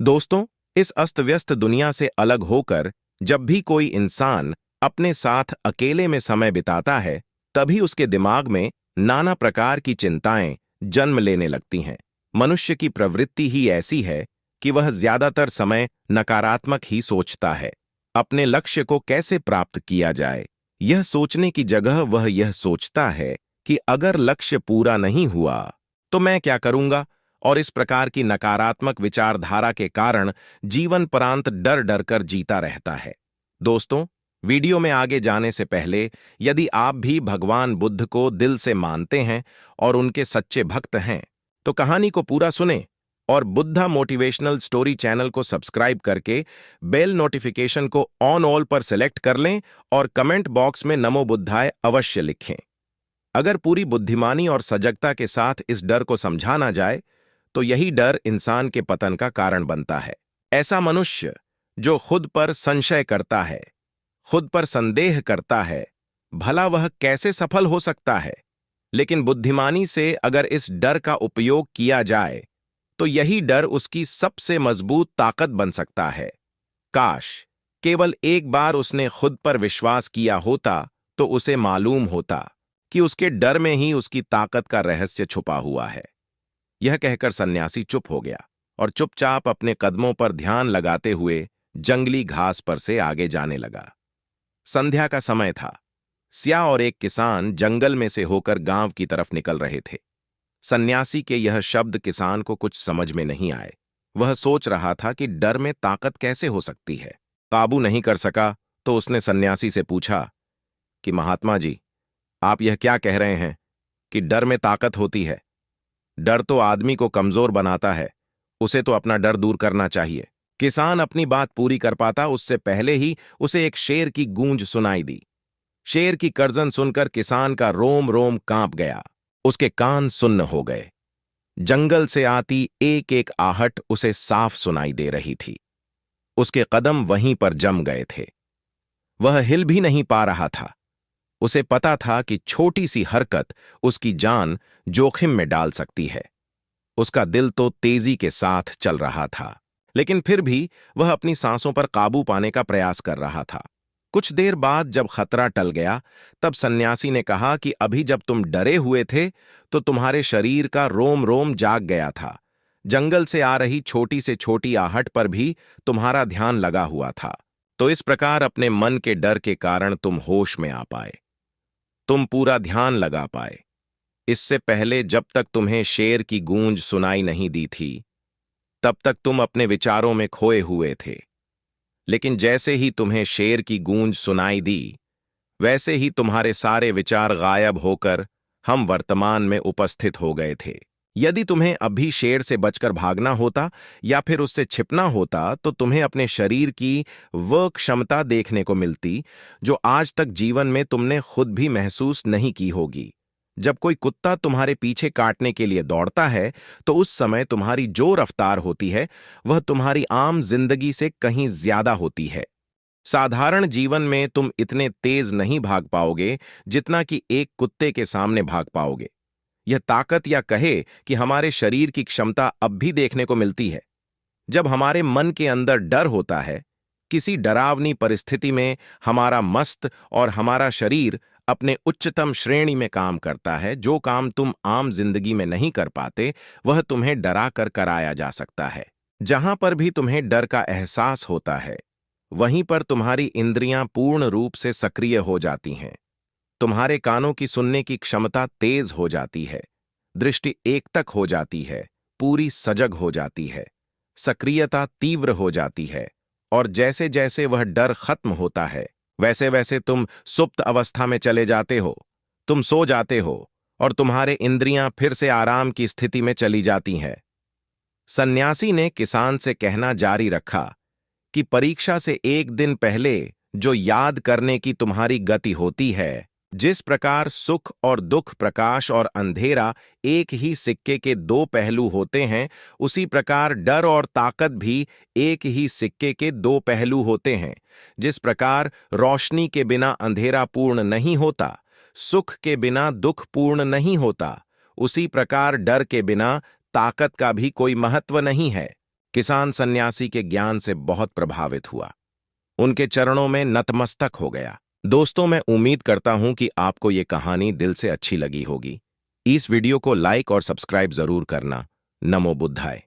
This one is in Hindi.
दोस्तों, इस अस्त व्यस्त दुनिया से अलग होकर जब भी कोई इंसान अपने साथ अकेले में समय बिताता है, तभी उसके दिमाग में नाना प्रकार की चिंताएं जन्म लेने लगती हैं। मनुष्य की प्रवृत्ति ही ऐसी है कि वह ज्यादातर समय नकारात्मक ही सोचता है। अपने लक्ष्य को कैसे प्राप्त किया जाए, यह सोचने की जगह वह यह सोचता है कि अगर लक्ष्य पूरा नहीं हुआ तो मैं क्या करूंगा, और इस प्रकार की नकारात्मक विचारधारा के कारण जीवन परांत डर डर कर जीता रहता है। दोस्तों, वीडियो में आगे जाने से पहले यदि आप भी भगवान बुद्ध को दिल से मानते हैं और उनके सच्चे भक्त हैं, तो कहानी को पूरा सुनें और बुद्धा मोटिवेशनल स्टोरी चैनल को सब्सक्राइब करके बेल नोटिफिकेशन को ऑन ऑल पर सेलेक्ट कर लें और कमेंट बॉक्स में नमो बुद्धाय अवश्य लिखें। अगर पूरी बुद्धिमानी और सजगता के साथ इस डर को समझा ना जाए, तो यही डर इंसान के पतन का कारण बनता है। ऐसा मनुष्य जो खुद पर संशय करता है, खुद पर संदेह करता है, भला वह कैसे सफल हो सकता है? लेकिन बुद्धिमानी से अगर इस डर का उपयोग किया जाए, तो यही डर उसकी सबसे मजबूत ताकत बन सकता है। काश केवल एक बार उसने खुद पर विश्वास किया होता तो उसे मालूम होता कि उसके डर में ही उसकी ताकत का रहस्य छुपा हुआ है। यह कहकर सन्यासी चुप हो गया और चुपचाप अपने कदमों पर ध्यान लगाते हुए जंगली घास पर से आगे जाने लगा। संध्या का समय था। स्याह और एक किसान जंगल में से होकर गांव की तरफ निकल रहे थे। सन्यासी के यह शब्द किसान को कुछ समझ में नहीं आए। वह सोच रहा था कि डर में ताकत कैसे हो सकती है। काबू नहीं कर सका तो उसने सन्यासी से पूछा कि महात्मा जी, आप यह क्या कह रहे हैं कि डर में ताकत होती है? डर तो आदमी को कमजोर बनाता है, उसे तो अपना डर दूर करना चाहिए। किसान अपनी बात पूरी कर पाता उससे पहले ही उसे एक शेर की गूंज सुनाई दी। शेर की गर्जन सुनकर किसान का रोम रोम कांप गया। उसके कान सुन्न हो गए। जंगल से आती एक एक आहट उसे साफ सुनाई दे रही थी। उसके कदम वहीं पर जम गए थे। वह हिल भी नहीं पा रहा था। उसे पता था कि छोटी सी हरकत उसकी जान जोखिम में डाल सकती है। उसका दिल तो तेजी के साथ चल रहा था, लेकिन फिर भी वह अपनी सांसों पर काबू पाने का प्रयास कर रहा था। कुछ देर बाद जब खतरा टल गया, तब सन्यासी ने कहा कि अभी जब तुम डरे हुए थे तो तुम्हारे शरीर का रोम रोम जाग गया था। जंगल से आ रही छोटी से छोटी आहट पर भी तुम्हारा ध्यान लगा हुआ था। तो इस प्रकार अपने मन के डर के कारण तुम होश में आ पाए, तुम पूरा ध्यान लगा पाए। इससे पहले जब तक तुम्हें शेर की गूंज सुनाई नहीं दी थी, तब तक तुम अपने विचारों में खोए हुए थे। लेकिन जैसे ही तुम्हें शेर की गूंज सुनाई दी, वैसे ही तुम्हारे सारे विचार गायब होकर हम वर्तमान में उपस्थित हो गए थे। यदि तुम्हें अभी शेर से बचकर भागना होता या फिर उससे छिपना होता, तो तुम्हें अपने शरीर की वह क्षमता देखने को मिलती जो आज तक जीवन में तुमने खुद भी महसूस नहीं की होगी। जब कोई कुत्ता तुम्हारे पीछे काटने के लिए दौड़ता है, तो उस समय तुम्हारी जो रफ्तार होती है वह तुम्हारी आम जिंदगी से कहीं ज्यादा होती है। साधारण जीवन में तुम इतने तेज नहीं भाग पाओगे जितना कि एक कुत्ते के सामने भाग पाओगे। यह ताकत या कहे कि हमारे शरीर की क्षमता अब भी देखने को मिलती है। जब हमारे मन के अंदर डर होता है, किसी डरावनी परिस्थिति में हमारा मस्त और हमारा शरीर अपने उच्चतम श्रेणी में काम करता है। जो काम तुम आम जिंदगी में नहीं कर पाते, वह तुम्हें डरा कर कराया जा सकता है। जहां पर भी तुम्हें डर का एहसास होता है, वहीं पर तुम्हारी इंद्रियां पूर्ण रूप से सक्रिय हो जाती हैं। तुम्हारे कानों की सुनने की क्षमता तेज हो जाती है, दृष्टि एकटक हो जाती है, पूरी सजग हो जाती है, सक्रियता तीव्र हो जाती है, और जैसे जैसे वह डर खत्म होता है, वैसे वैसे तुम सुप्त अवस्था में चले जाते हो। तुम सो जाते हो और तुम्हारे इंद्रियां फिर से आराम की स्थिति में चली जाती हैं। सन्यासी ने किसान से कहना जारी रखा कि परीक्षा से एक दिन पहले जो याद करने की तुम्हारी गति होती है, जिस प्रकार सुख और दुख, प्रकाश और अंधेरा एक ही सिक्के के दो पहलू होते हैं, उसी प्रकार डर और ताकत भी एक ही सिक्के के दो पहलू होते हैं। जिस प्रकार रोशनी के बिना अंधेरा पूर्ण नहीं होता, सुख के बिना दुख पूर्ण नहीं होता, उसी प्रकार डर के बिना ताकत का भी कोई महत्व नहीं है। किसान सन्यासी के ज्ञान से बहुत प्रभावित हुआ, उनके चरणों में नतमस्तक हो गया। दोस्तों, मैं उम्मीद करता हूं कि आपको ये कहानी दिल से अच्छी लगी होगी। इस वीडियो को लाइक और सब्सक्राइब जरूर करना। नमो बुद्धाय।